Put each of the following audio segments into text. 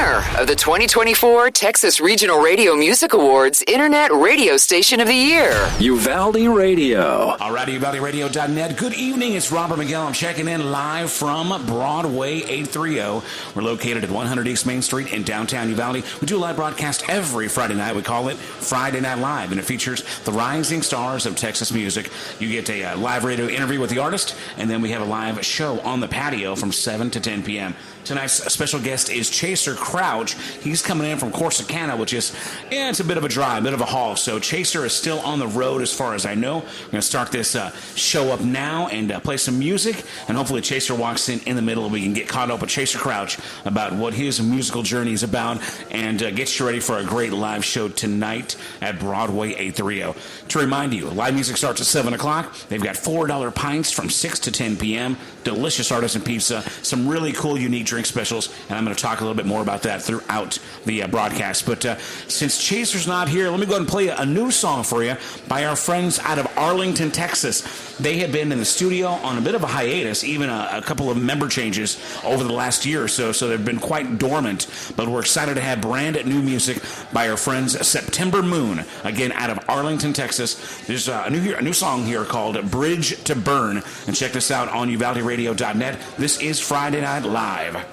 winner of the 2024 Texas Regional Radio Music Awards Internet Radio Station of the Year. Uvalde Radio. All right, UvaldeRadio.net. Good evening. It's Robert Miguel. I'm checking in live from Broadway 830. We're located at 100 East Main Street in downtown Uvalde. We do a live broadcast every Friday night. We call it Friday Night Live, and it features the rising stars of Texas music. You get a live radio interview with the artist, and then we have a live show on the patio from 7 to 10 p.m. Tonight's special guest is Chaser Crouch. He's coming in from Corsicana, which is, it's a bit of a drive, a bit of a haul. So Chaser is still on the road as far as I know. We're going to start this show up now and play some music, and hopefully Chaser walks in the middle and we can get caught up with Chaser Crouch about what his musical journey is about and get you ready for a great live show tonight at Broadway 830. To remind you, live music starts at 7 o'clock. They've got $4 pints from 6 to 10 p.m., delicious artisan pizza, some really cool, unique drink specials, and I'm going to talk a little bit more about that throughout the broadcast. But since Chaser's not here, let me go ahead and play a new song for you by our friends out of Arlington, Texas. They have been in the studio on a bit of a hiatus, even a couple of member changes over the last year or so they've been quite dormant, but we're excited to have brand new music by our friends September Moon, again out of Arlington, Texas. There's a new song here called Bridge to Burn, and check this out on UvaldeRadio.net. This is Friday Night Live.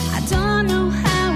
I don't know how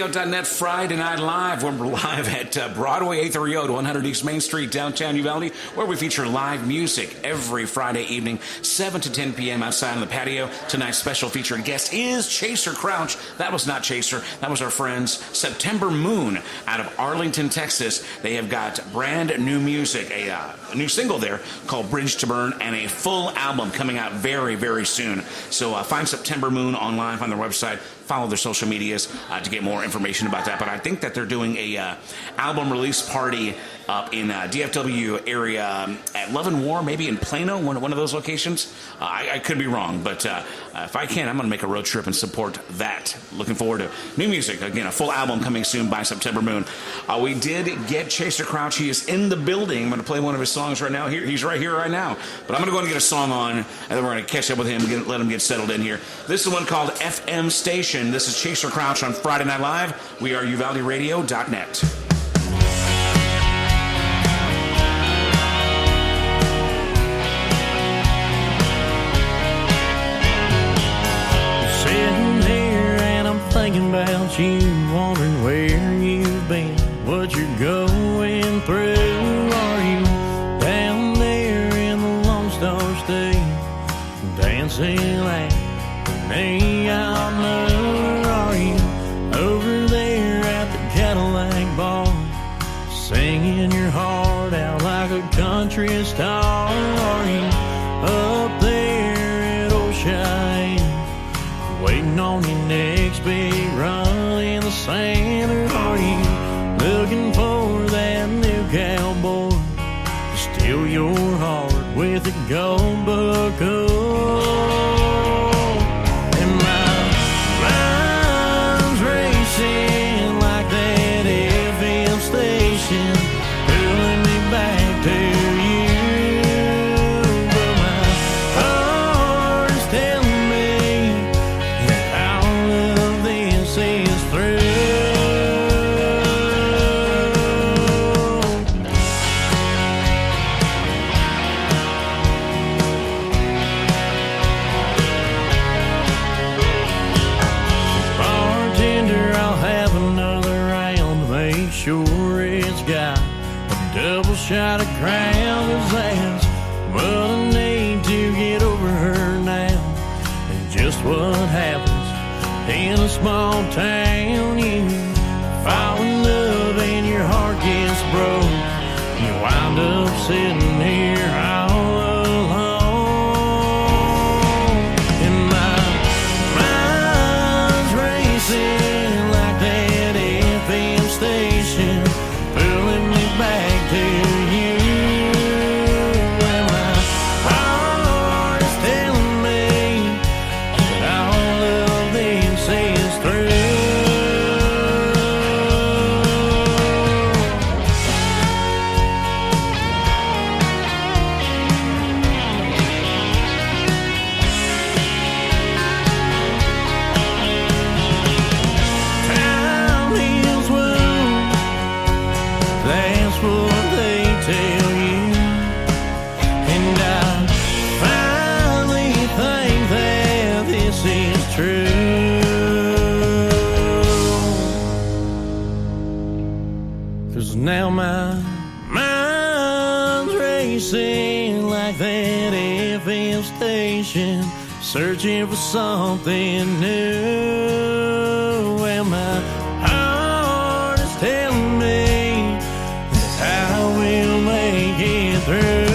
ReallyRadio.net Friday Night Live. We're live at Broadway 830 at 100 East Main Street, downtown Uvalde, where we feature live music every Friday evening, 7 to 10 p.m. outside on the patio. Tonight's special featured guest is Chaser Crouch. That was not Chaser. That was our friends September Moon out of Arlington, Texas. They have got brand new music, a new single there called Bridge to Burn, and a full album coming out very, very soon. So find September Moon online, find their website, follow their social medias to get more information about that. But I think that they're doing a album release party up in DFW area at Love and War, maybe in Plano, one of those locations. I could be wrong, but if I can, I'm going to make a road trip and support that. Looking forward to new music. Again, a full album coming soon by September Moon. We did get Chaser Crouch. He is in the building. I'm going to play one of his songs right now. He's right here right now. But I'm going to go and get a song on, and then we're going to catch up with him, let him get settled in here. This is one called FM Station. This is Chaser Crouch on Friday Night Live. We are UvaldeRadio.net. Thinking about you, wondering where you've been, what you're going through. Are you down there in the Lone Star State, dancing like the neon moon? Are you over there at the Cadillac bar, singing your heart out like a country star? Are you up there at Old Cheyenne, waiting on your next big run in the sand? Or are you looking for that new cowboy to steal your heart with a gold buckle? And my mind's racing like that FM station, pulling me back to you. But my heart is telling me that all of this is through. Bartender, I'll have another round to make sure it's got a double shot of Crown, 'cause that's what I need to get over her now. And just what happens in a small town, you fall in love and your heart gets broke. You wind up sitting here all alone. And my mind's racing like that FM station, pulling me back to you. And my heart is telling me that all of this is through. Time heals wounds, that's what they tell you. And I finally think that this is true. 'Cause now my mind's racing like that FM station, searching for something new. And my heart is telling me that I will make it through.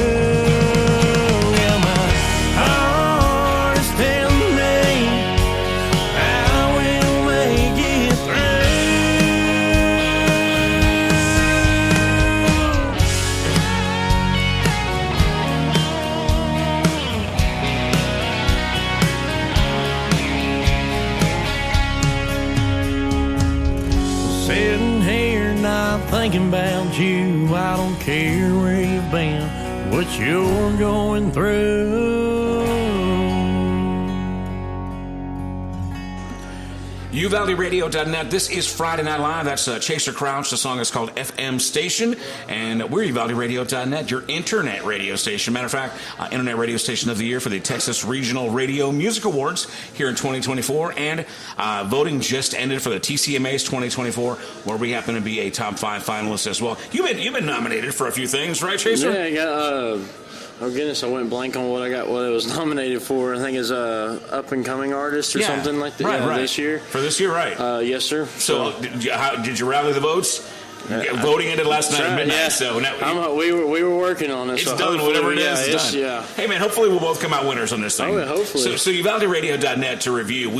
Yeah, my heart is telling me I will make it through. Sitting here not thinking about you, I don't care where you've been, what you're going through. UvaldeRadio.net. This is Friday Night Live. That's Chaser Crouch. The song is called FM Station. And we're UvaldeRadio.net, your internet radio station. Matter of fact, Internet Radio Station of the Year for the Texas Regional Radio Music Awards here in 2024. And voting just ended for the TCMA's 2024, where we happen to be a top 5 finalist as well. You've been nominated for a few things, right, Chaser? Yeah, I got... Oh goodness, I went blank on what it was nominated for. I think it's up and coming artist or something like that. Right. This year. For this year, right? Yes, sir. So did you rally the votes? Voting ended last night at midnight. Yeah. So now we were working on this. It's done. Whatever it is, it's done. Yeah. Hey man, hopefully we'll both come out winners on this thing. Oh, yeah, hopefully. So UvaldeRadio.net to review.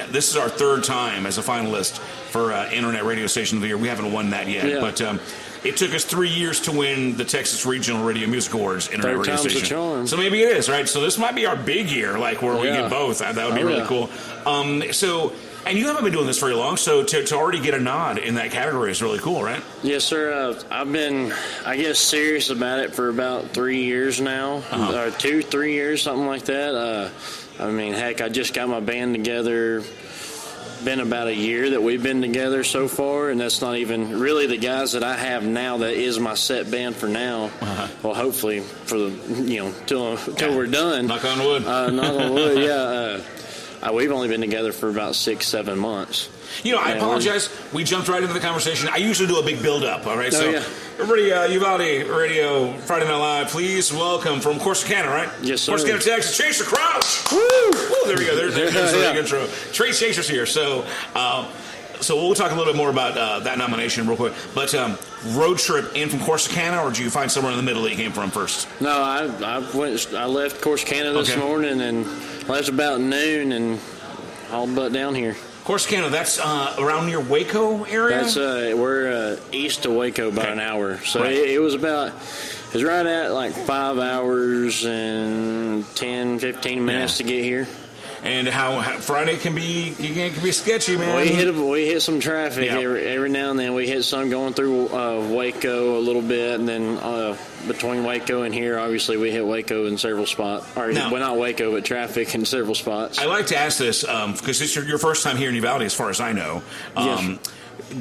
This is our 3rd time as a finalist for Internet Radio Station of the Year. We haven't won that yet, but. It took us 3 years to win the Texas Regional Radio Music Awards Internet Radio Station. The charm. So maybe it is, right? So this might be our big year, like where we get both. That would be really cool. And you haven't been doing this very long, so to already get a nod in that category is really cool, right? Yes, sir. I've been, serious about it for about 3 years now, or 2-3 years, something like that. Heck, I just got my band together. Been about a year that we've been together so far, and that's not even really the guys that I have now. That is my set band for now. Well, hopefully for the till we're done. Knock on wood. Knock on wood. Yeah. We've only been together for about 6-7 months. I apologize. We jumped right into the conversation. I usually do a big build-up, all right? Everybody, Uvalde Radio, Friday Night Live, please welcome from Corsicana, right? Yes, sir. Corsicana, Texas, Chaser Crouch! Woo! There we go. There's the big intro. Trace Chaser's here. So we'll talk a little bit more about that nomination real quick. But road trip in from Corsicana, or did you find somewhere in the middle that you came from first? No, I left Corsicana this morning and left about noon and hauled butt down here. Corsicana, that's around near Waco area? That's we're east of Waco by an hour. So it was right at like 5 hours and 10-15 minutes to get here. And how Friday can be sketchy, man. We hit some traffic every now and then. We hit some going through Waco a little bit, and then between Waco and here, obviously we hit Waco in several spots. Not Waco, but traffic in several spots. I like to ask this because this is your first time here in Uvalde, as far as I know. Yes.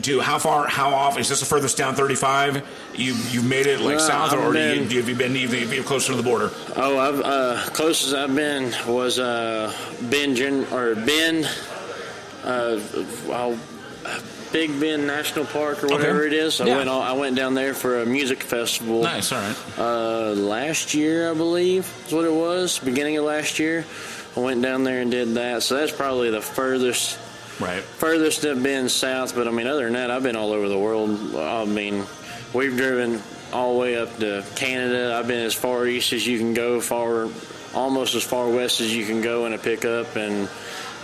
How often is this the furthest down 35? You've made it south, or have you been even closer to the border? Oh, I've closest I've been was Big Bend National Park or whatever it is. I went down there for a music festival. Nice, all right. Last year, I believe, is what it was. Beginning of last year, I went down there and did that. So that's probably the furthest. Right. Furthest I've been south, but other than that, I've been all over the world. We've driven all the way up to Canada. I've been as far east as you can go, almost as far west as you can go in a pickup, and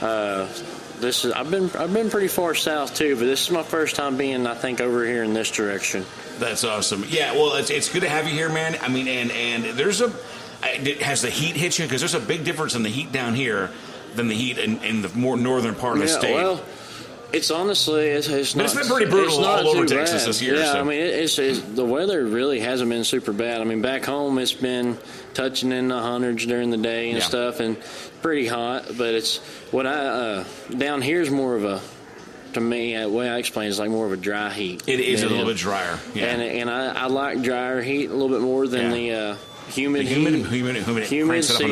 I've been pretty far south too. But this is my first time being, I think, over here in this direction. That's awesome. Yeah, well, it's good to have you here, man. And has the heat hit you? Because there's a big difference in the heat down here than the heat in the more northern part of the state. Well, it's honestly, it's not. It's been pretty brutal all over Texas this year. Yeah, so. It's the weather really hasn't been super bad. Back home it's been touching in the hundreds during the day and stuff, and pretty hot. But it's down here is more of a. To me, the way I explain it, it's like more of a dry heat. It is a little bit drier. Yeah. And I like drier heat a little bit more than the humid heat. Humid. See,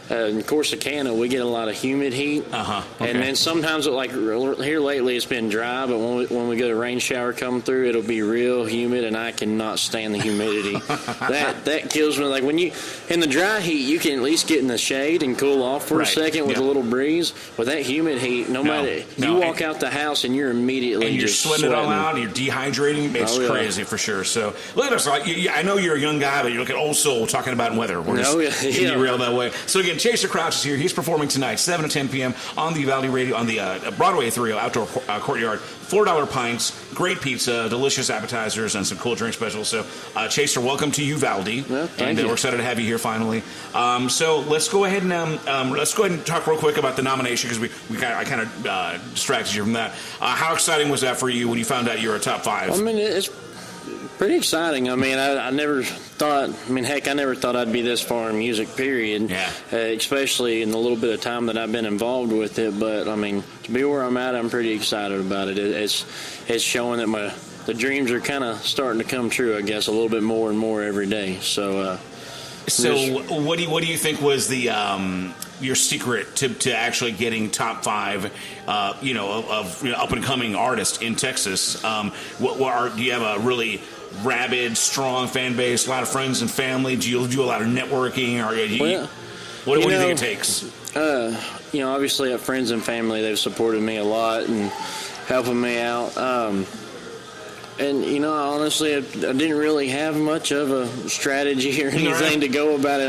in Corsicana, we get a lot of humid heat, okay. And then sometimes, like here lately, it's been dry. But when we get a rain shower come through, it'll be real humid, and I cannot stand the humidity. that kills me. Like when you in the dry heat, you can at least get in the shade and cool off for a second with a little breeze. With that humid heat, you walk out the house and you're immediately and you're just sweating it all out, and you're dehydrating. It's crazy for sure. So look at us. I know you're a young guy, but you look at old soul talking about weather. We're just getting you real that way. So again, Chaser Crouch is here. He's performing tonight, 7 to 10 p.m. on the Uvalde Radio, on the Broadway 3 outdoor courtyard. $4 pints, great pizza, delicious appetizers, and some cool drink specials. So, Chaser, welcome to Uvalde. Yeah, thank you. We're excited to have you here finally. So let's go ahead and talk real quick about the nomination, because I kind of distracted you from that. How exciting was that for you when you found out you were a top 5? It's Pretty exciting. I mean, I never thought, heck, I never thought I'd be this far in music, period. Yeah. Especially in the little bit of time that I've been involved with it. But, I mean, to be where I'm at, I'm pretty excited about it. It's showing that the dreams are kind of starting to come true, I guess, a little bit more and more every day. So, what do you think was the your secret to actually getting top 5, of up and coming artists in Texas? Do you have a really rabid, strong fan base, a lot of friends and family? Do you do a lot of networking? Or what do you think it takes? Obviously, I have friends and family. They've supported me a lot and helping me out. And, honestly, I didn't really have much of a strategy or anything to go about it.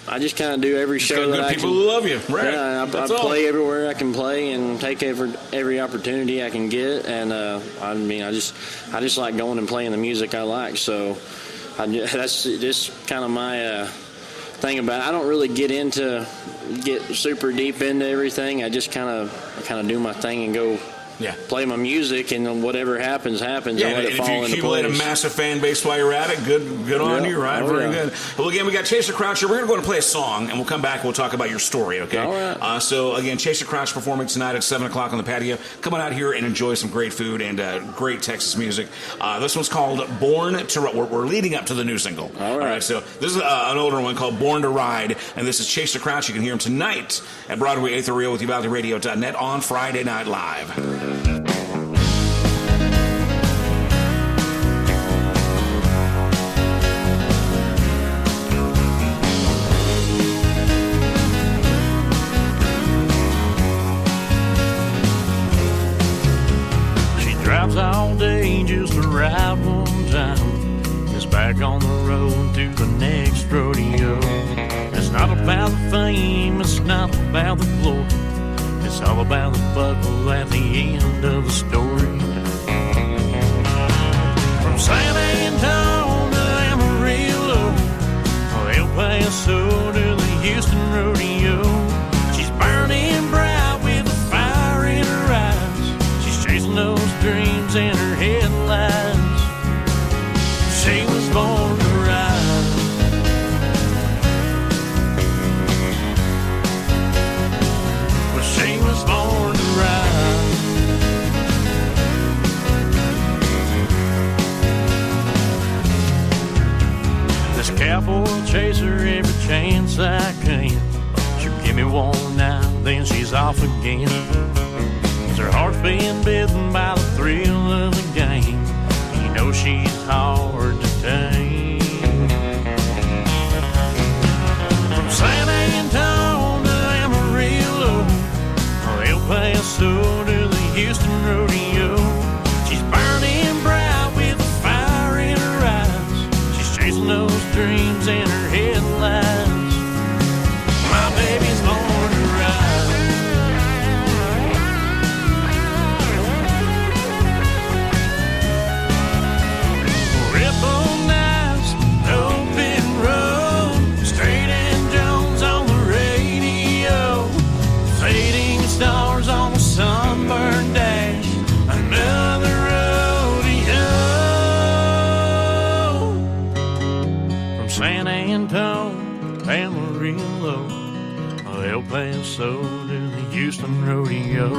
I just kind of do every show that I can. People who love you, right? Yeah, I play everywhere I can play and take every opportunity I can get. And I just like going and playing the music I like. So that's just kind of my thing about it. I don't really get super deep into everything. I just kind of do my thing and go. Yeah. Play my music, and whatever happens, and let it fall into place. If you accumulate a massive fan base while you're at it, good on you, right? Very good. Well, again, we got Chaser Crouch here. We're going to go and play a song, and we'll come back and we'll talk about your story, okay? All right. So, again, Chaser Crouch performing tonight at 7 o'clock on the patio. Come on out here and enjoy some great food and great Texas music. This one's called Born to Ride. We're leading up to the new single. All right. So this is an older one called Born to Ride, and this is Chaser Crouch. You can hear him tonight at Broadway 830 with UvaldeRadio.net on Friday Night Live. Drives all day just to ride one time. It's back on the road to the next rodeo. It's not about the fame, it's not about the glory. It's all about the buckle at the end of the story. From San Antonio to Amarillo, El Paso to the Houston rodeo. She's burning bright with a fire in her eyes. She's chasing those dreams in her headlights. She was born to ride. Well, she was born to ride. This cowboy chaser every chance I can. She'll give me one night, then she's off again. Her heart's being bitten by the thrill of the game. You know she's hard to tame. From San Antonio to Amarillo, El Paso to the Houston rodeo. She's burning bright with a fire in her eyes. She's chasing those dreams in her headlights. My baby's born to ride. Stars on the sunburned dash, another rodeo. From San Antonio, Amarillo, El Paso to the Houston rodeo.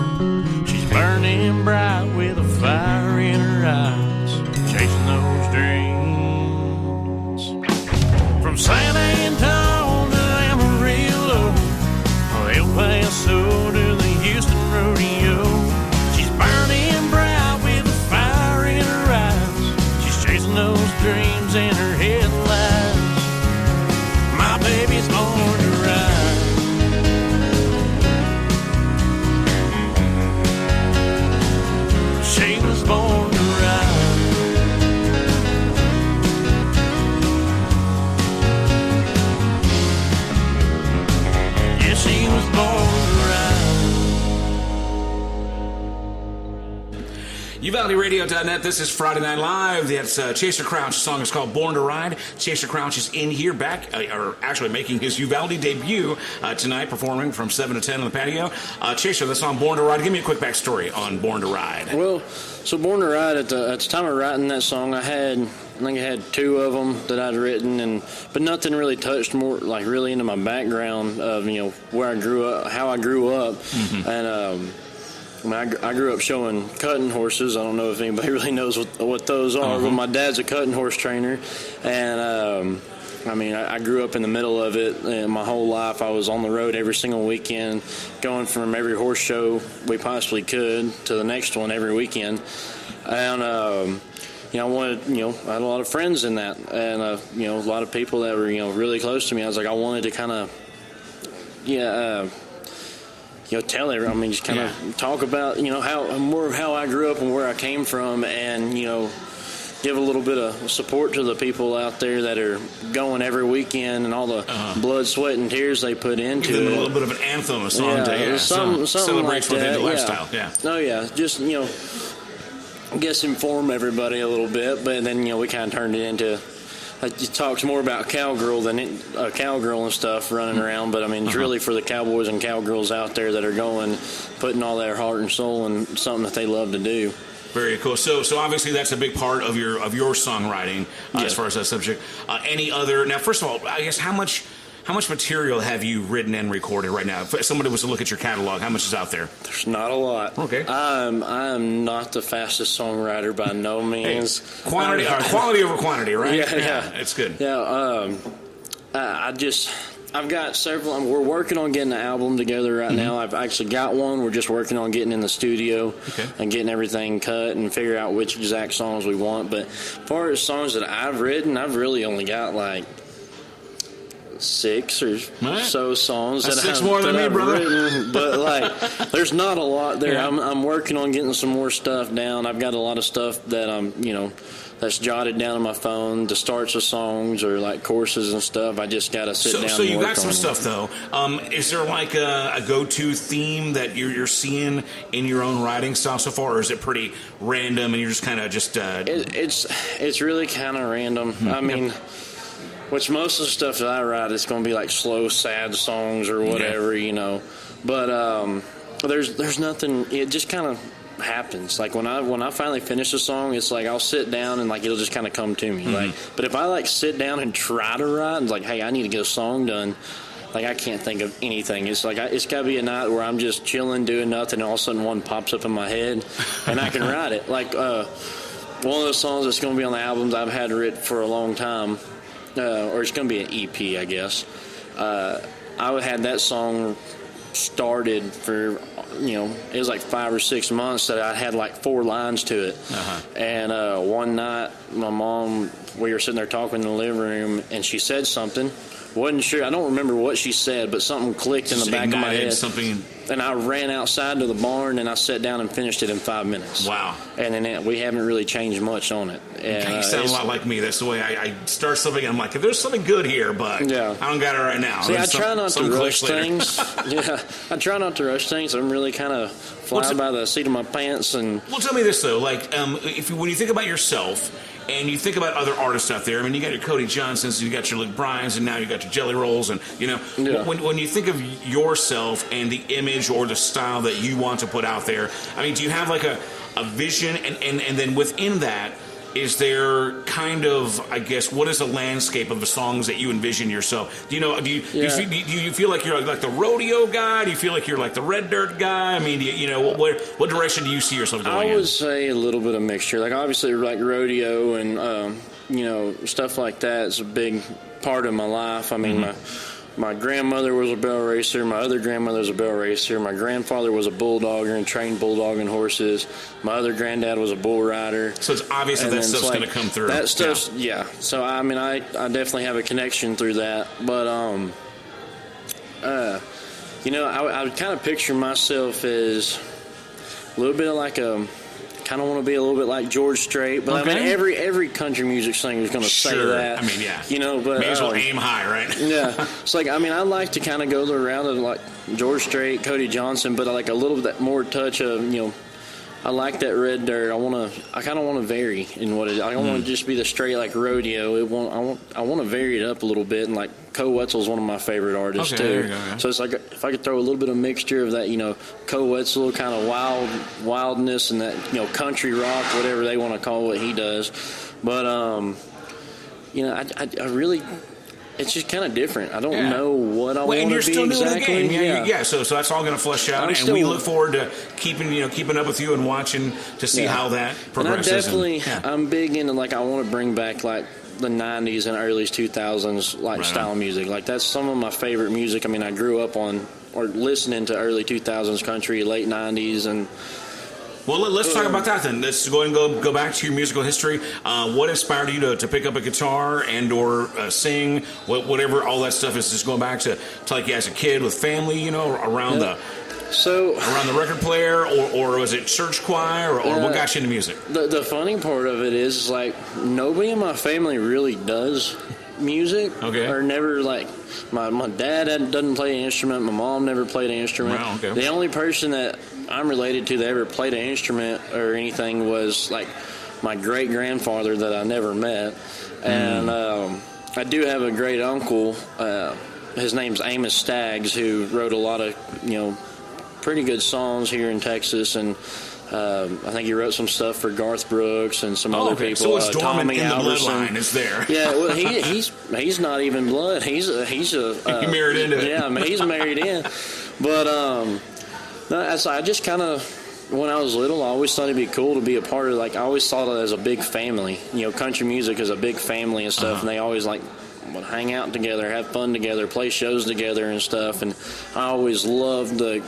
She's burning bright with a fire in her eyes, chasing those dreams. From San Antonio to Amarillo, El Paso to the Houston rodeo. She's burning bright with a fire in her eyes. She's chasing those dreams in her headlights. My baby's born to ride. She was born to ride. Yeah, she was born to ride. UvaldeRadio.net. This is Friday Night Live. That's Chaser Crouch. The song is called Born to Ride. Chaser Crouch is in here back, or actually making his Uvalde debut tonight, performing from 7 to 10 on the patio. Chaser, the song Born to Ride. Give me a quick backstory on Born to Ride. Well, so Born to Ride, at the time of writing that song, I think I had 2 of them that I'd written, but nothing really touched more, like really into my background of, where I grew up, how I grew up. Mm-hmm. And, I grew up showing cutting horses. I don't know if anybody really knows what those are, but my dad's a cutting horse trainer. And, I grew up in the middle of it, and my whole life I was on the road every single weekend, going from every horse show we possibly could to the next one every weekend. And, I wanted, I had a lot of friends in that, and, a lot of people that were, really close to me. I was like, I wanted to kind of, tell everyone, just kind of talk about, how I grew up and where I came from, and, give a little bit of support to the people out there that are going every weekend and all the blood, sweat, and tears they put into Give them it. a little bit of an anthem, a song to something celebrates like within that. the lifestyle. Yeah. Oh, yeah. Just, I guess inform everybody a little bit, but then, we kind of turned it into... It talks more about cowgirl than cowgirl and stuff running around, but it's really for the cowboys and cowgirls out there that are putting all their heart and soul in something that they love to do. Very cool. So obviously that's a big part of your songwriting as far as that subject. Any other? Now, first of all, I guess how much material have you written and recorded right now? If somebody was to look at your catalog, how much is out there? There's not a lot. Okay. I'm not the fastest songwriter by no means. Hey, quality over quantity, right? Yeah. It's good. Yeah. I've got several. We're working on getting an album together right now. I've actually got one. We're just working on getting in the studio and getting everything cut and figure out which exact songs we want. But as far as songs that I've written, I've really only got like 6 or so songs. That's 6 more than me, brother. Written, but there's not a lot there. Yeah. I'm working on getting some more stuff down. I've got a lot of stuff that that's jotted down on my phone, the starts of songs or like courses and stuff. I just got to sit down. So and you work got some on stuff though. Is there like a go-to theme that you're seeing in your own writing style so far, or is it pretty random and you're just kind of It's really kind of random. Which most of the stuff that I write is going to be like slow, sad songs or whatever, But there's nothing. It just kind of happens. Like when I finally finish a song, it's like I'll sit down and like it'll just kind of come to me. But if I like sit down and try to write and like, hey, I need to get a song done. Like I can't think of anything. It's like it's got to be a night where I'm just chilling, doing nothing, and all of a sudden one pops up in my head, and I can write it. Like one of those songs that's going to be on the albums I've had written for a long time. Or it's going to be an EP, I guess. I had that song started for, it was like 5 or 6 months that I had like 4 lines to it. And one night, my mom, we were sitting there talking in the living room, and she said something. Wasn't sure. I don't remember what she said, but something clicked in the back of my head. And I ran outside to the barn, and I sat down and finished it in 5 minutes. Wow. And then we haven't really changed much on it. You sound a lot like me. That's the way I start something, and I'm like, there's something good here, but I don't got it right now. See, I try not to rush things. I try not to rush things. I'm really kind of flying by the seat of my pants. Well, tell me this, though. Like, when you think about yourself, and you think about other artists out there, you got your Cody Johnsons, you got your Luke Bryans, and now you got your Jelly Rolls, and when you think of yourself and the image or the style that you want to put out there, do you have like a vision, and then within that, is there kind of, I guess, what is the landscape of the songs that you envision yourself? Do you feel like you're like the rodeo guy? Do you feel like you're like the red dirt guy? What direction do you see yourself going in? I would say a little bit of mixture. Like obviously, like rodeo and stuff like that is a big part of my life. My grandmother was a barrel racer. My other grandmother was a barrel racer. My grandfather was a bulldogger and trained bulldogging horses. My other granddad was a bull rider. So it's obvious that stuff's going to come through. That stuff's, So, I definitely have a connection through that. But, I would kind of picture myself as a little bit like kind of want to be a little bit like George Strait, but every country music singer is going to say that. But may as well aim high, right? Yeah, it's like I like to kind of go the route of like George Strait, Cody Johnson, but like a little bit more touch of I like that red dirt. I kind of want to vary in what it. I don't want to just be the straight like rodeo. I want to vary it up a little bit, and like Co Wetzel is one of my favorite artists too. There you go, yeah. So it's like if I could throw a little bit of mixture of that, Co Wetzel kind of wildness and that country rock, whatever they want to call what he does. But I really. It's just kind of different. I don't know what I want to be exactly. And you're still new in the game. Yeah. So that's all going to flush out, and we look forward to keeping up with you and watching to see how that progresses. And I'm big into I want to bring back like the 90s and early 2000s style music. Like that's some of my favorite music. I mean, I grew up on or listening to early 2000s country, late 90s, and. Well, let's talk about that then. Let's go and go back to your musical history. What inspired you to pick up a guitar and or sing? Whatever all that stuff is, just going back to like you as a kid with family, around the record player, or was it church choir, or what got you into music? The funny part of it is like nobody in my family really does music. Okay. Or never my dad doesn't play an instrument. My mom never played an instrument. Wow, okay. The only person that I'm related to that ever played an instrument or anything was like my great grandfather that I never met. And I do have a great uncle. His name's Amos Staggs, who wrote a lot of pretty good songs here in Texas, and I think he wrote some stuff for Garth Brooks and some other people. So it's dormant Tommy in the Alderson. bloodline. It's there. Yeah, well, he's not even blood. He's he married into it. Yeah, I mean, he's married in. But I just kind of, when I was little, I always thought it'd be cool to be a part of. I always thought of it as a big family. Country music is a big family and stuff, and they always would hang out together, have fun together, play shows together and stuff. And I always loved the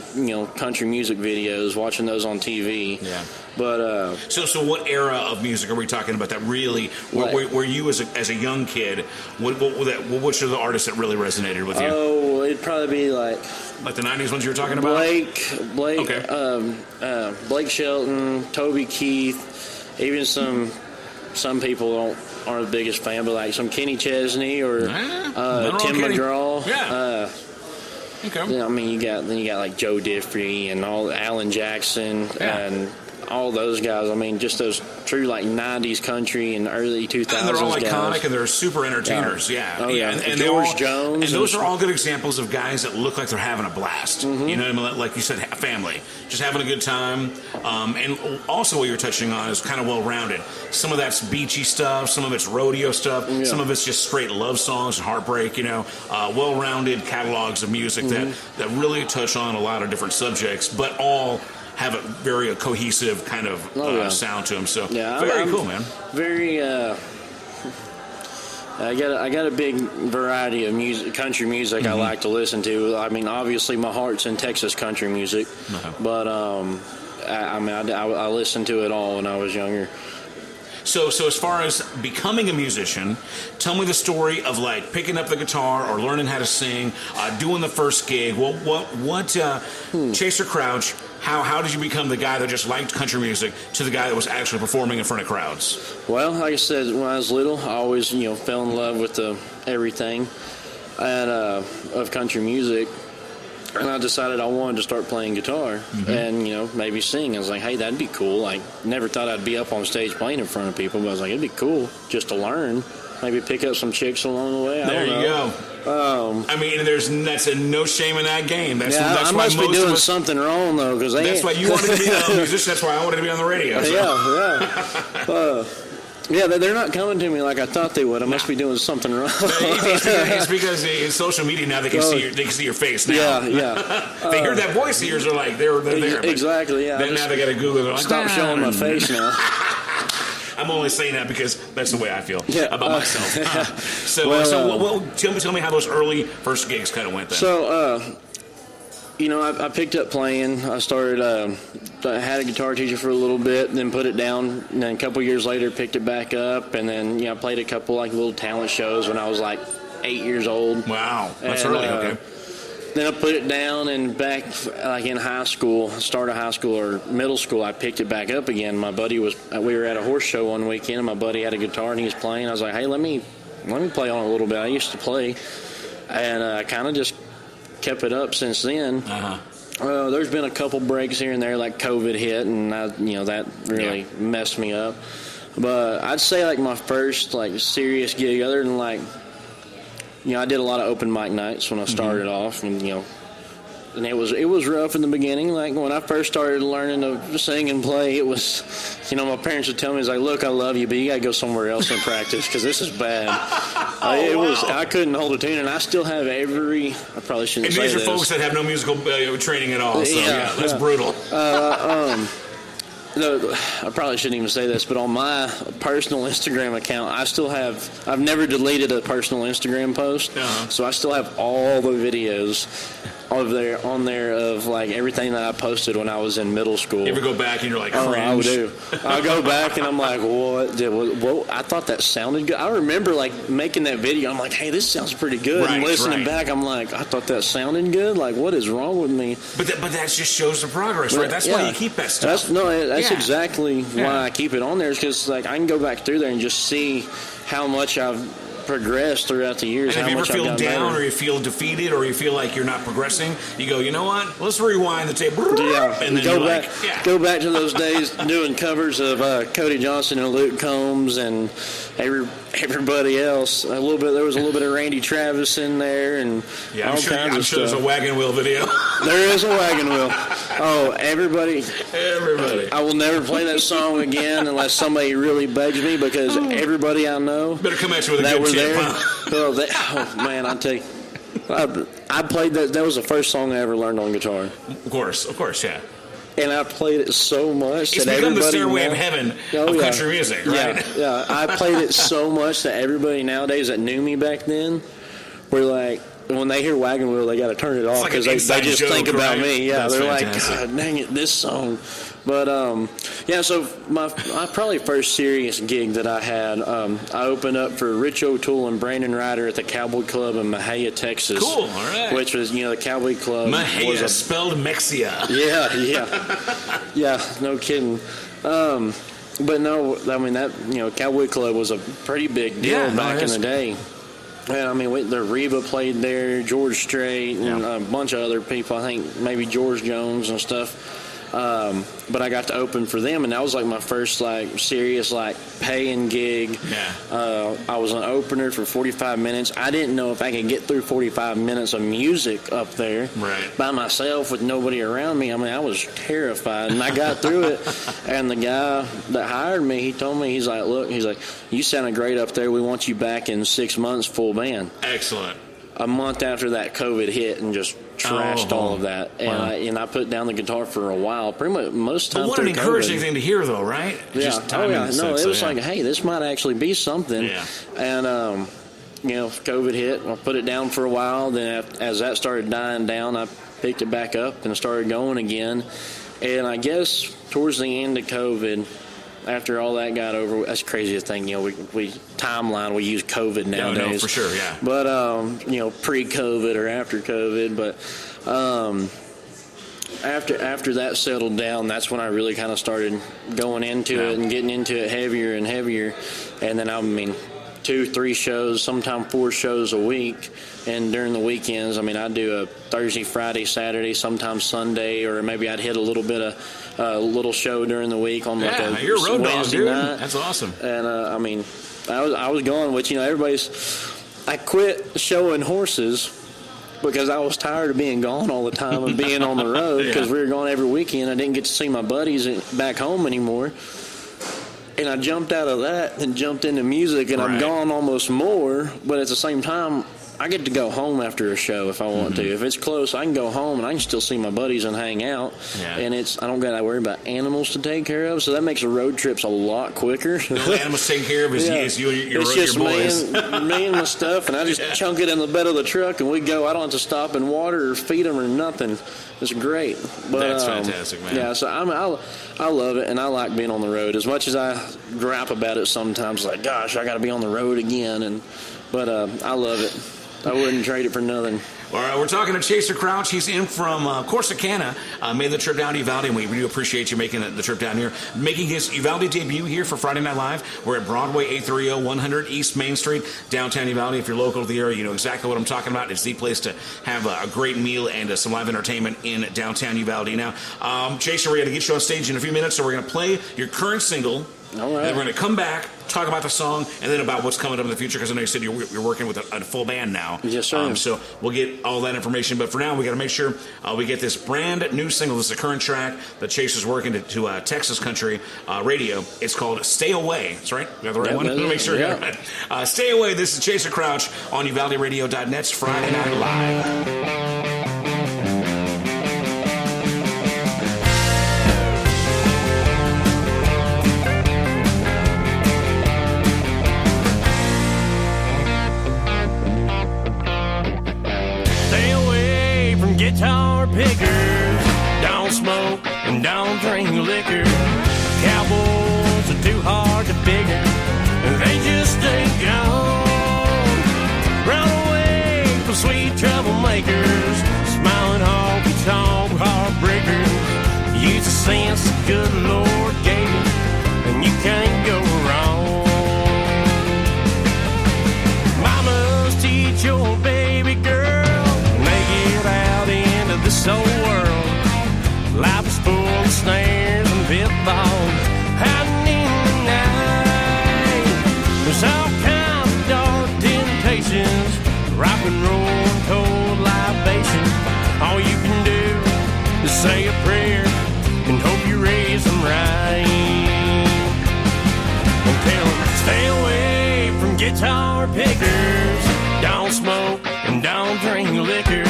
country music videos, watching those on TV. Yeah. But so what era of music are we talking about that really where you as a young kid? Which are the artists that really resonated with you? Oh, it'd probably be like the 90s ones you were talking about. Blake, okay. Blake Shelton, Toby Keith, even some people aren't the biggest fan, but like some Kenny Chesney or Tim McGraw. Yeah. Okay. I mean, you got like Joe Diffie and all Alan Jackson and all those guys. I mean, just those true 90s country and early 2000s. And they're all iconic guys. and they're super entertainers. Yeah. Oh yeah. And George Jones. And those are all good examples of guys that look like they're having a blast. Mm-hmm. You know what I mean? Like you said, family, just having a good time. And also what you're touching on is kind of well-rounded. Some of that's beachy stuff. Some of it's rodeo stuff. Yeah. Some of it's just straight love songs and heartbreak. Well-rounded catalogs of music that really touch on a lot of different subjects, but all have a very cohesive kind of sound to them. So very cool, man. Very. I got a big variety of music, country music I like to listen to. I mean, obviously my heart's in Texas country music, but I listened to it all when I was younger. So as far as becoming a musician, tell me the story of picking up the guitar or learning how to sing, doing the first gig. What Chaser Crouch? How did you become the guy that just liked country music to the guy that was actually performing in front of crowds? Well, like I said, when I was little, I always fell in love with everything and of country music. And I decided I wanted to start playing guitar and, maybe sing. I was like, hey, that'd be cool. I never thought I'd be up on stage playing in front of people, but I was like, it'd be cool just to learn. Maybe pick up some chicks along the way. There you go. I mean, that's no shame in that game. That's I why must be doing something wrong, though. That's why you wanted to be a musician. That's why I wanted to be on the radio. So. Yeah, they're not coming to me like I thought they would. I must be doing something wrong. It's because in social media now they can see your face now. Yeah. They hear that voice of yours. They're like they're there. Exactly. Yeah. Then now they got to Google. They're like, stop showing my face now. I'm only saying that because that's the way I feel about myself. So tell me how those early first gigs kind of went then. So. I picked up playing. I started, I had a guitar teacher for a little bit, then put it down, and then a couple years later picked it back up, and then, I played a couple little talent shows when I was 8 years old. Wow, that's early, okay. Then I put it down, and back in high school, start of high school or middle school, I picked it back up again. My buddy we were at a horse show one weekend, and my buddy had a guitar, and he was playing. I was like, hey, let me play on it a little bit. I used to play, and I kind of just kept it up since then. There's been a couple breaks here and there, like COVID hit, and that really messed me up. But I'd say like my first like serious gig, other than like, I did a lot of open mic nights when I started off, and and it was rough in the beginning. Like when I first started learning to sing and play, it was, my parents would tell me, like, look, I love you, but you got to go somewhere else and practice because this is bad. I couldn't hold a tune, and I still have I probably shouldn't say this. And these are folks that have no musical training at all, so that's brutal. No, I probably shouldn't even say this, but on my personal Instagram account, I've never deleted a personal Instagram post, so I still have all the videos on there of like everything that I posted when I was in middle school. You ever go back and you're like, cringe? I do. I go back and I'm like, what? I thought that sounded good. I remember like making that video. I'm like, hey, this sounds pretty good. Right, and listening back, I'm like, I thought that sounded good. Like, what is wrong with me? But that just shows the progress, right? That's why you keep that stuff. That's exactly why I keep it on there, is because like I can go back through there and just see how much I've progressed throughout the years. And if you ever feel down or you feel defeated or you feel like you're not progressing, you go, you know what? Let's rewind the tape. And then go back to those days doing covers of Cody Johnson and Luke Combs and everybody else. There was a little bit of Randy Travis in there, and I'm sure there's a wagon wheel video. There is a wagon wheel. Oh, everybody. I will never play that song again unless somebody really begs me, because everybody I know better come at you with a good tip. Oh man, I tell you, I played that. That was the first song I ever learned on guitar. Of course, yeah. And I played it so much it's that become everybody. The stairway of heaven of country music, right? Yeah. I played it so much that everybody nowadays that knew me back then were like, when they hear Wagon Wheel, they got to turn it off because they just think about me. Yeah, That's they're fantastic. like, God, dang it, this song. But so my probably first serious gig that I had, I opened up for Rich O'Toole and Brandon Ryder at the Cowboy Club in Mahia, Texas. Cool, all right. Which was, the Cowboy Club. Mahia, spelled Mexia. Yeah, no kidding. But no, I mean that Cowboy Club was a pretty big deal back in the day. And I mean, the Reba played there, George Strait, and a bunch of other people. I think maybe George Jones and stuff. But I got to open for them, and that was like my first like serious like paying gig. I was an opener for 45 minutes. I didn't know if I could get through 45 minutes of music up there by myself with nobody around me. I mean, I was terrified, and I got through it. And the guy that hired me, he told me, he's like, look, you sounded great up there. We want you back in 6 months, full band. Excellent. A month after that, COVID hit and just trashed all of that. And I put down the guitar for a while, pretty much most time. What an encouraging thing to hear, though, right? Yeah. It was like, hey, this might actually be something. Yeah. And COVID hit. I put it down for a while. Then as that started dying down, I picked it back up and started going again. And I guess towards the end of COVID, after all that got over, that's the craziest thing. We timeline, we use COVID nowadays. No, for sure, yeah. But pre-COVID or after COVID, but after that settled down, that's when I really kind of started going into it and getting into it heavier and heavier. And then 2-3 shows, sometimes 4 shows a week. And during the weekends, I'd do a Thursday, Friday, Saturday, sometimes Sunday, or maybe I'd hit a little bit of little show during the week on like a you're a road dog, Wednesday dude. night. That's awesome. And I was going, which I quit showing horses because I was tired of being gone all the time and being on the road because we were gone every weekend. I didn't get to see my buddies back home anymore. And I jumped out of that and jumped into music, and I'm gone almost more, but at the same time, I get to go home after a show if I want to. If it's close, I can go home and I can still see my buddies and hang out. Yeah. And I don't got to worry about animals to take care of, so that makes the road trips a lot quicker. The only animals taken care of is your just boys. me and my stuff, and I just chunk it in the bed of the truck, and we go. I don't have to stop and water or feed them or nothing. It's great. But, that's fantastic, man. Yeah, so I love it, and I like being on the road. As much as I gripe about it sometimes, like, gosh, I got to be on the road again, but I love it. I wouldn't trade it for nothing. All right, we're talking to Chaser Crouch. He's in from Corsicana, made the trip down to Uvalde, and we do appreciate you making the trip down here. Making his Uvalde debut here for Friday Night Live. We're at Broadway, 830, 100 East Main Street, downtown Uvalde. If you're local to the area, you know exactly what I'm talking about. It's the place to have a great meal and some live entertainment in downtown Uvalde. Now, Chaser, we're going to get you on stage in a few minutes, so we're going to play your current single. All right. Then we're going to come back, talk about the song, and then about what's coming up in the future, because I know you said you're working with a full band now. Yes, sir. So we'll get all that information. But for now, we got to make sure we get this brand new single. This is a current track that Chaser's working to Texas country radio. It's called Stay Away. That's right? You got the right one? Let me make sure you got it right. Stay Away. This is Chaser Crouch on UvaldeRadio.net's Friday Night Live. Guitar pickers, don't smoke and don't drink liquor. Cowboys are too hard to figure, they just ain't gone. Run away from sweet troublemakers, smiling honky-tonk heartbreakers. Use the sense the good Lord gave you, and you can't go wrong. Mamas, teach your baby girl this old world. Life is full of snares and pitfalls hiding in the night. There's all kinds of dark temptations, rock and roll and cold libation. All you can do is say a prayer and hope you raise them right. And tell them, stay away from guitar pickers, don't smoke and don't drink liquor.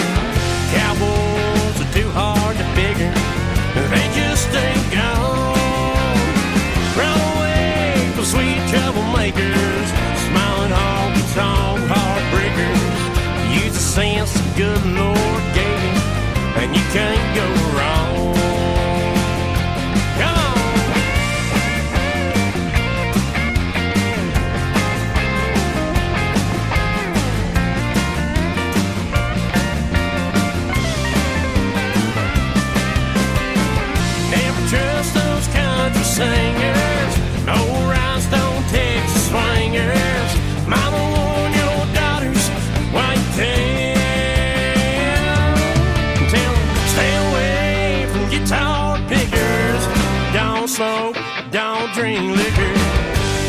Cowboys are too hard to figure, they just ain't gone. Run away from sweet troublemakers, smiling honky-tonk heartbreakers. Use the sense the good Lord gave you, and you can't go wrong. Come on! Singers, no rhinestone Texas swingers. Mama warn your daughters why you tell them stay away from guitar pickers. Don't smoke, don't drink liquor.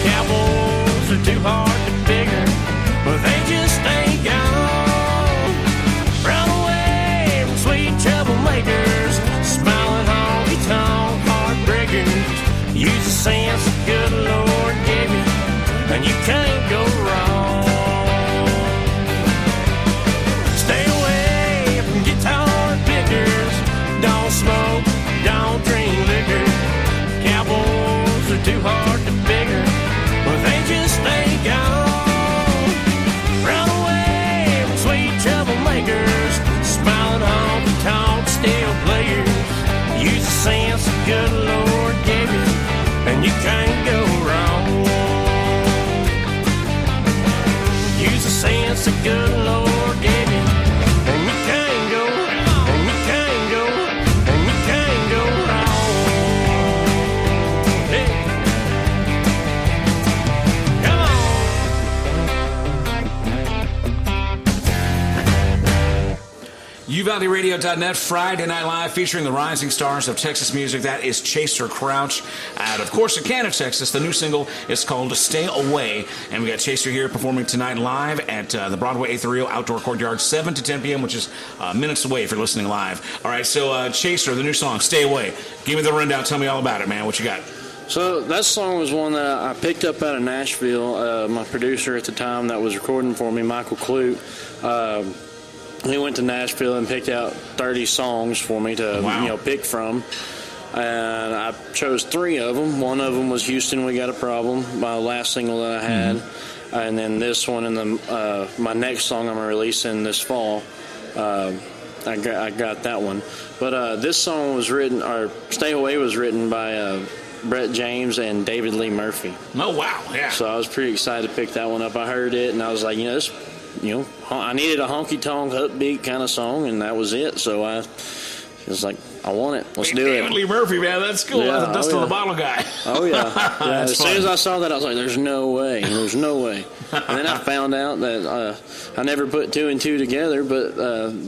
Cowboys are too hard to figure, but they just ain't gone. Run away from sweet troublemakers, smiling honky-tonk heartbreakers. Use the sense the good Lord gave you, and you can't go wrong. Stay away from guitar pickers, don't smoke, don't drink liquor. Cowboys are too hard to figure, but they just ain't gone. Run away from sweet troublemakers, smiling honky-tonk steel players. Use the sense the good Lord gave you, and you can't go wrong. Use the sense the good Lord gave you, and you can't go, and you can't go, and you can't go wrong. Hey. UvaldeRadio.net, Friday Night Live, featuring the rising stars of Texas music. That is Chaser Crouch out of Corsicana, Texas. The new single is called Stay Away. And we got Chaser here performing tonight live at the Broadway 830 Outdoor Courtyard, 7 to 10 p.m., which is minutes away if you're listening live. All right, so Chaser, the new song, Stay Away. Give me the rundown. Tell me all about it, man. What you got? So that song was one that I picked up out of Nashville. My producer at the time that was recording for me, Michael Clute, he went to Nashville and picked out 30 songs for me to pick from. And I chose 3 of them. One of them was Houston, We Got a Problem, my last single that I had. Mm-hmm. And then this one and my next song I'm releasing this fall. I got that one. But this song was written, or Stay Away was written by Brett James and David Lee Murphy. Oh, wow, yeah. So I was pretty excited to pick that one up. I heard it, and I was like, this I needed a honky-tonk, upbeat kind of song, and that was it. So I was like, I want it. Let's do it. Lee Murphy, man, that's cool. Yeah, That's the dust on the bottle guy. Oh, yeah. As soon as I saw that, I was like, there's no way. There's no way. And then I found out that I never put two and two together, but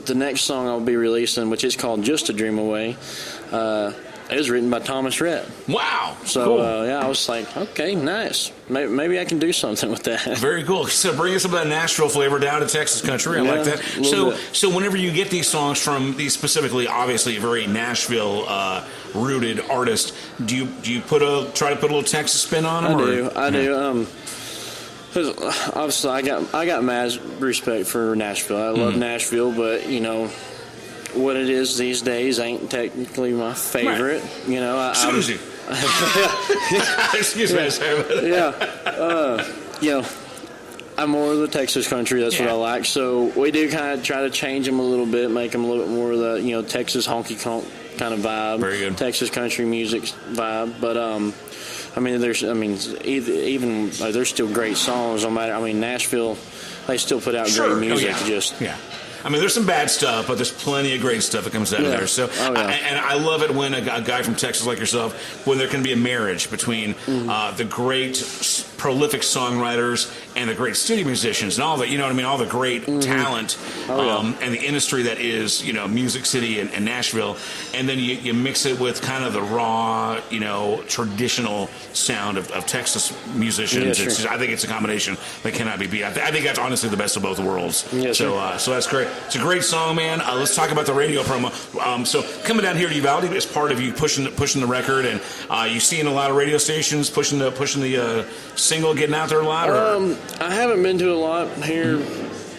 the next song I'll be releasing, which is called Just a Dream Away, it was written by Thomas Rhett. Wow. So, cool. I was like, okay, nice. Maybe I can do something with that. Very cool. So bringing some of that Nashville flavor down to Texas country. I like that. So whenever you get these songs from these specifically, obviously, very Nashville rooted artists, do you try to put a little Texas spin on them? I do. Obviously, I got mad respect for Nashville. I love Nashville, but what it is these days ain't technically my favorite. Right. Susie. Excuse me. I'm more of the Texas country. That's what I like. So we do kind of try to change them a little bit, make them a little bit more of the Texas honky tonk kind of vibe. Very good. Texas country music vibe, but there's still great songs. No matter, Nashville, they still put out great music. There's some bad stuff, but there's plenty of great stuff that comes out of there. So, and I love it when a guy from Texas like yourself, when there can be a marriage between the great, prolific songwriters and the great studio musicians and all that, all the great talent and the industry that is, Music City and Nashville. And then you mix it with kind of the raw, traditional sound of Texas musicians. Yeah, sure. I think it's a combination that cannot be beat. I think that's honestly the best of both worlds. Yes, so that's great. It's a great song, man. Let's talk about the radio promo. So coming down here to Uvalde is part of you pushing the record, and you seeing a lot of radio stations pushing the single, getting out there a lot. Or? I haven't been to a lot here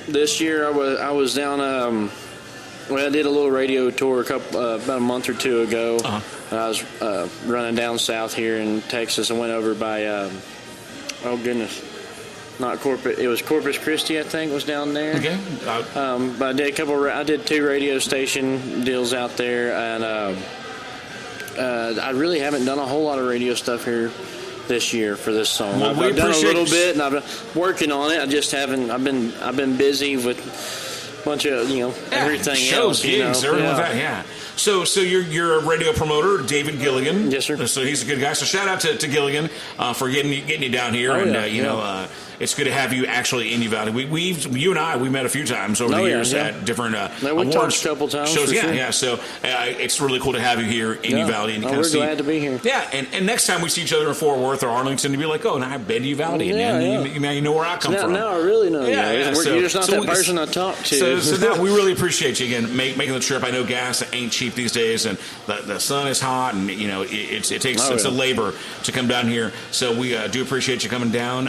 this year. I was down. I did a little radio tour about a month or two ago. I was running down south here in Texas and went over by. Not Corpus. It was Corpus Christi, I think, was down there. Okay. But I did 2 radio station deals out there, and I really haven't done a whole lot of radio stuff here this year for this song. Well, I've done a little bit, and I've been working on it. I just haven't. I've been busy with a bunch of everything shows, else. Gigs, everything like that. Yeah. So you're a radio promoter, David Gilligan. Yes, sir. So he's a good guy. So shout out to Gilligan for getting you down here, it's good to have you actually in Uvalde. You and I met a few times over the years at different we talked a couple times shows. Sure. Yeah. So it's really cool to have you here in Uvalde. And we're glad to be here. Yeah, and next time we see each other in Fort Worth or Arlington, to be like, now I've been to Uvalde, and now you know where I come from. Now I really know. Yeah. You're just not that person I talk to. So we really appreciate you again making the trip. I know gas ain't cheap these days, and the sun is hot, and it takes a labor to come down here. So we do appreciate you coming down.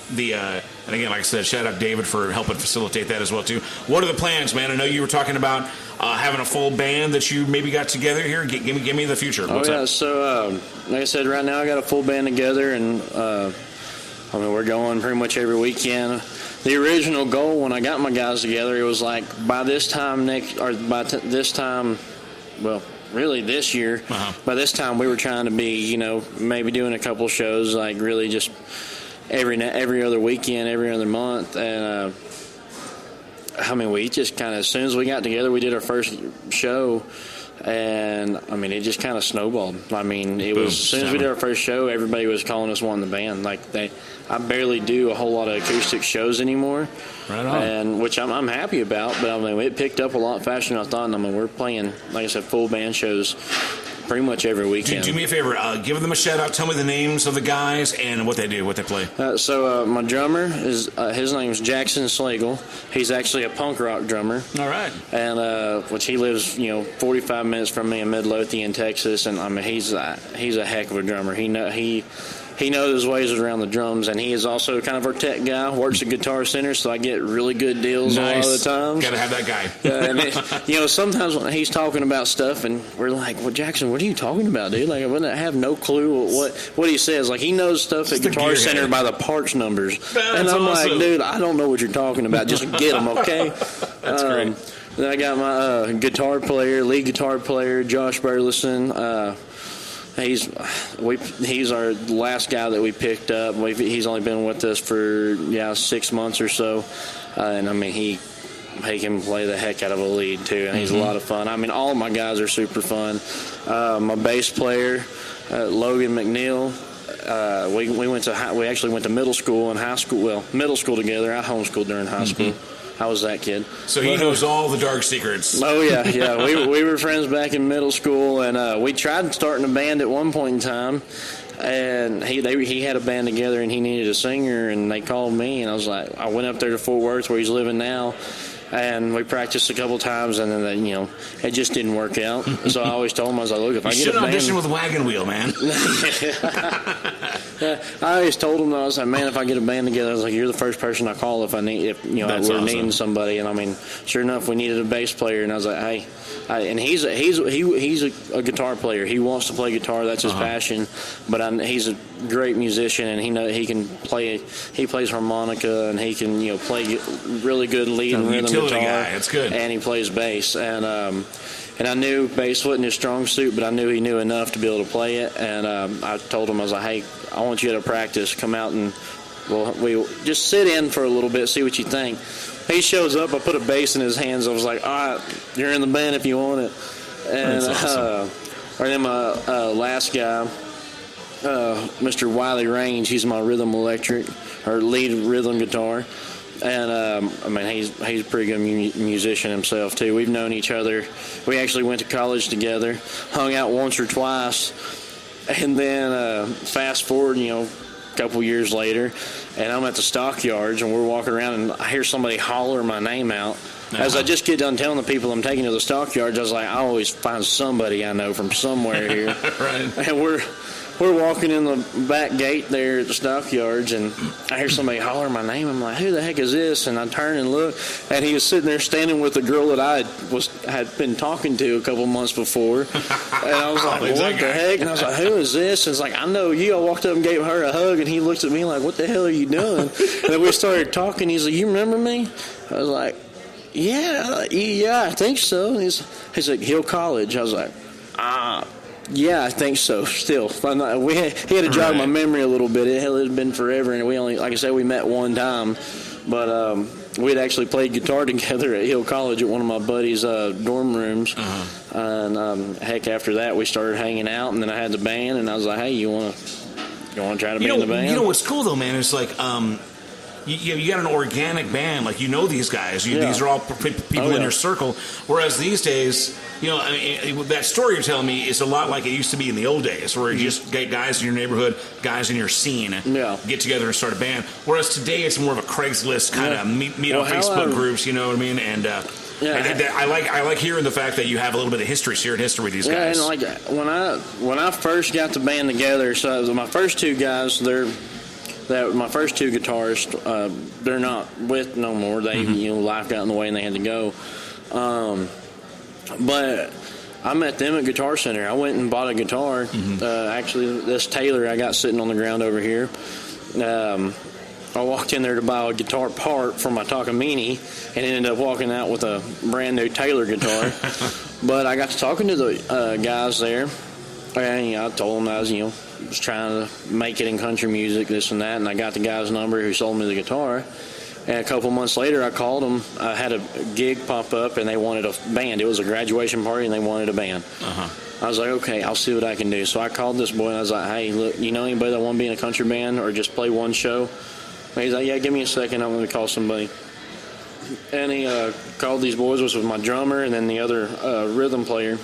And again, like I said, shout out David for helping facilitate that as well too. What are the plans, man? I know you were talking about having a full band that you maybe got together here. Give me the future. What's up? So like I said, right now I got a full band together, and we're going pretty much every weekend. The original goal when I got my guys together, it was like by this time really this year. By this time we were trying to be, maybe doing a couple shows, like really just every other weekend, every other month. And we just kind of, as soon as we got together, we did our first show, and it just kind of snowballed. As soon as we did our first show, everybody was calling us one of the band. I barely do a whole lot of acoustic shows anymore, right on. And which I'm happy about. But it picked up a lot faster than I thought. And we're playing, like I said, full band shows pretty much every weekend. Do me a favor, give them a shout out. Tell me the names of the guys and what they do, what they play. My drummer is his name's Jackson Slagle. He's actually a punk rock drummer. All right. And which he lives 45 minutes from me in Midlothian, Texas. And he's a heck of a drummer. He knows his ways around the drums, and he is also kind of our tech guy. Works at Guitar Center, so I get really good deals a lot of the time. Got to have that guy. And sometimes when he's talking about stuff, and we're like, "Well, Jackson, what are you talking about, dude?" I have no clue what he says. He knows stuff at Guitar Center by the parts numbers, and I'm awesome. Like, "Dude, I don't know what you're talking about. Just get them, okay?" That's great. Then I got my lead guitar player, Josh Burleson. He's our last guy that we picked up. He's only been with us for 6 months or so, and I mean he can play the heck out of a lead too, and he's a lot of fun. I mean, all of my guys are super fun. My bass player, Logan McNeil. We actually went to middle school and high school. Well, middle school together. I homeschooled during high school. How was that kid? So he knows all the dark secrets. Oh yeah. We were friends back in middle school, and we tried starting a band at one point in time. And he had a band together, and he needed a singer, and they called me, and I went up there to Fort Worth where he's living now. And we practiced a couple times, and then it just didn't work out. So I always told him, I was like, "Look, if I get a band, audition with Wagon Wheel, man." I always told him, I was like, "Man, if I get a band together, I was like, you're the first person I call if we're awesome. Needing somebody." And I mean, sure enough, we needed a bass player, and I was like, "Hey," and he's a guitar player. He wants to play guitar. That's his passion. But he's a great musician, and he can play. He plays harmonica, and he can play really good lead and rhythm guitar. Guy. It's good. And he plays bass, and I knew bass wasn't his strong suit, but I knew he knew enough to be able to play it. And I told him, I was like, "Hey, I want you to practice. Come out and we just sit in for a little bit, see what you think." He shows up. I put a bass in his hands. I was like, "All right, you're in the band if you want it." And that's awesome. and then my last guy, Mr. Wiley Range, he's my rhythm electric or lead rhythm guitar. And I mean, he's a pretty good musician himself too. We've known each other. We actually went to college together, hung out once or twice, and then fast forward, a couple years later, and I'm at the stockyards, and we're walking around, and I hear somebody holler my name out. As I just get done telling the people I'm taking to the stockyards, I was like, I always find somebody I know from somewhere here. Right. And we're walking in the back gate there at the stockyards, and I hear somebody holler my name. I'm like, "Who the heck is this?" And I turn and look, and he was sitting there standing with the girl that I had been talking to a couple months before. And I was like, "What the heck?" And I was like, "Who is this?" And it's like, "I know you." I walked up and gave her a hug, and he looked at me like, "What the hell are you doing?" And then we started talking. He's like, "You remember me?" I was like, Yeah, I think so. And he's like, Hill College. I was like, yeah, I think so. Still, he had to jog my memory a little bit. It had been forever, and we only, like I said, we met one time, but we had actually played guitar together at Hill College at one of my buddies' dorm rooms. And heck, after that, we started hanging out, and then I had the band, and I was like, "Hey, you want to try to be in the band?" You know what's cool though, man? It's like. You got an organic band, like these guys. These are all people in your circle. Whereas these days, that story you're telling me is a lot like it used to be in the old days, where you just get guys in your neighborhood, guys in your scene, get together and start a band. Whereas today, it's more of a Craigslist kind of meet on Facebook groups. You know what I mean? And I like hearing the fact that you have a little bit of shared history with these guys. Yeah, and like when I first got the band together, so my first two guys, my first two guitarists, they're not with no more. They, life got in the way and they had to go. But I met them at Guitar Center. I went and bought a guitar. Actually, this Taylor I got sitting on the ground over here. I walked in there to buy a guitar part for my Takamine and ended up walking out with a brand new Taylor guitar. But I got to talking to the guys there, and I told them I was trying to make it in country music, this and that, and I got the guy's number who sold me the guitar. And a couple months later, I called them. I had a gig pop up, and they wanted a band. It was a graduation party, and they wanted a band. I was like, okay, I'll see what I can do. So I called this boy, and I was like, hey, look, you know anybody that want to be in a country band or just play one show? And he's like, yeah, give me a second. I'm going to call somebody. And he called these boys, which was my drummer and then the other rhythm player.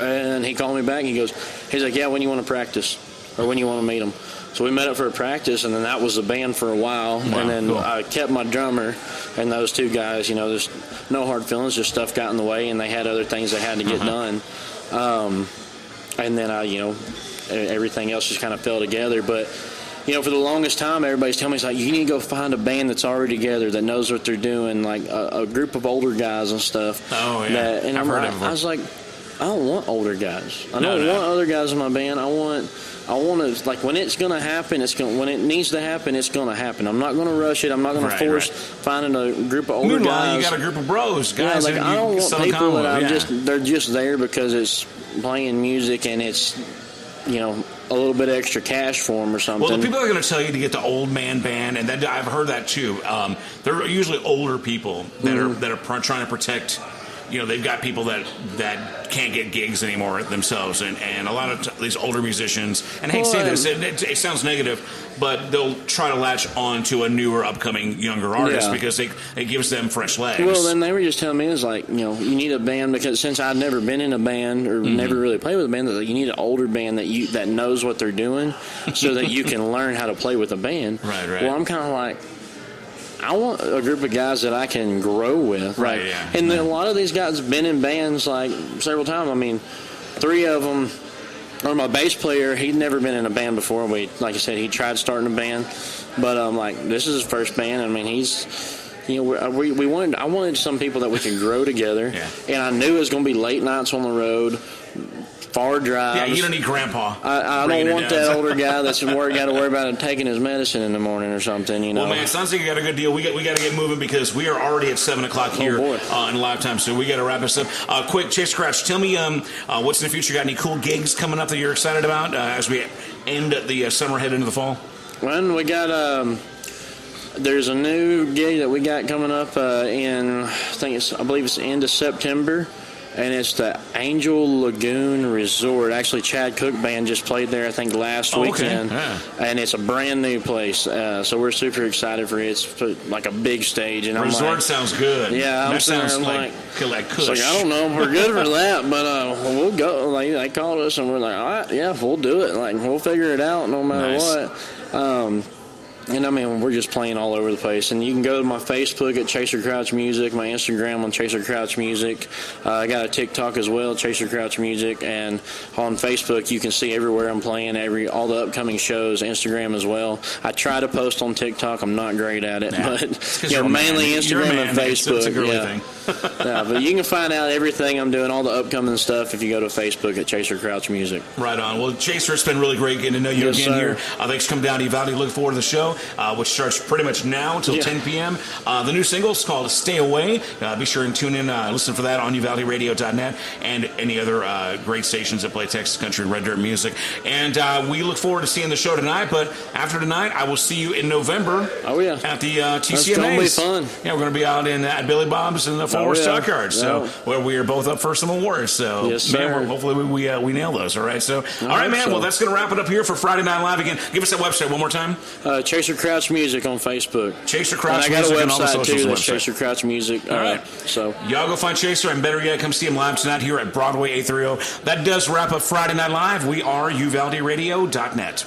And he called me back, and he's like, yeah, when you want to practice or when you want to meet them. So we met up for a practice, and then that was the band for a while. And then cool. I kept my drummer and those two guys. There's no hard feelings, just stuff got in the way, and they had other things they had to get done. And then everything else just kind of fell together. But for the longest time, everybody's telling me, it's like, you need to go find a band that's already together, that knows what they're doing, like a group of older guys and stuff. Oh yeah, I've heard of them. I was like, I don't want older guys. I don't want other guys in my band. I want to, like, when it's going to happen, when it needs to happen, it's going to happen. I'm not going to rush it. I'm not going to force finding a group of older guys. You got a group of bros, guys. I don't want people that they're just there because it's playing music and it's a little bit of extra cash for them or something. Well, the people are going to tell you to get the old man band, and I've heard that too. They're usually older people that are trying to protect. They've got people that can't get gigs anymore themselves, and a lot of these older musicians. And I hate to say this, it sounds negative, but they'll try to latch on to a newer, upcoming, younger artist because it gives them fresh legs. Well, then they were just telling me, it's like, you need a band, because since I'd never been in a band or never really played with a band, you need an older band that knows what they're doing so that you can learn how to play with a band. Right. Well, I'm kind of like, I want a group of guys that I can grow with. Right, yeah. And a lot of these guys have been in bands like several times. I mean, 3 of them, or my bass player, he'd never been in a band before. Like I said, he tried starting a band, but this is his first band. I mean, he's, I wanted some people that we could grow together, and I knew it was going to be late nights on the road, far drives. Yeah, you don't need grandpa. I don't want that older guy that's got to worry about taking his medicine in the morning or something. Well, man, it sounds like you got a good deal. We got to get moving because we are already at 7 o'clock here in live time, so we got to wrap this up. Quick, Chaser Crouch, tell me what's in the future. Got any cool gigs coming up that you're excited about as we end the summer, head into the fall? Well, we got there's a new gig that we got coming up I believe it's the end of September. And it's the Angel Lagoon Resort. Actually, Chad Cook Band just played there, I think, last weekend. Okay. Yeah. And it's a brand new place. So we're super excited for it. It's like a big stage. And Resort sounds good. Yeah, that sounds like It's Kush. like, I don't know if we're good for that, but we'll go. Like, they called us, and we're like, all right, yeah, we'll do it. Like, we'll figure it out no matter what. And I mean, we're just playing all over the place. And you can go to my Facebook at Chaser Crouch Music, my Instagram on Chaser Crouch Music. I got a TikTok as well, Chaser Crouch Music. And on Facebook, you can see everywhere I'm playing, all the upcoming shows, Instagram as well. I try to post on TikTok. I'm not great at it, but mainly Instagram and Facebook. It's a girly thing. But you can find out everything I'm doing, all the upcoming stuff, if you go to Facebook at Chaser Crouch Music. Right on. Well, Chaser, it's been really great getting to know you again here. Thanks for coming down to Uvalde. Look forward to the show, which starts pretty much now until 10 p.m. The new single is called Stay Away. Be sure and tune in, listen for that on UvaldeRadio.net and any other great stations that play Texas country and red dirt music. And we look forward to seeing the show tonight, but after tonight, I will see you in November at the TCMAs. It's going to be fun. Yeah, we're going to be out at Billy Bob's in the Fort Worth Stockyard, where we are both up for some awards. So, man, hopefully we nail those, all right? So, all right, man, well, that's going to wrap it up here for Friday Night Live again. Give us that website one more time. Chaser Crouch Music on Facebook. Chaser Crouch Music on all the socials. I got a website, too, that's Chaser Crouch Music. All right. So y'all go find Chaser, and better yet, come see him live tonight here at Broadway 830. That does wrap up Friday Night Live. We are UvaldeRadio.net.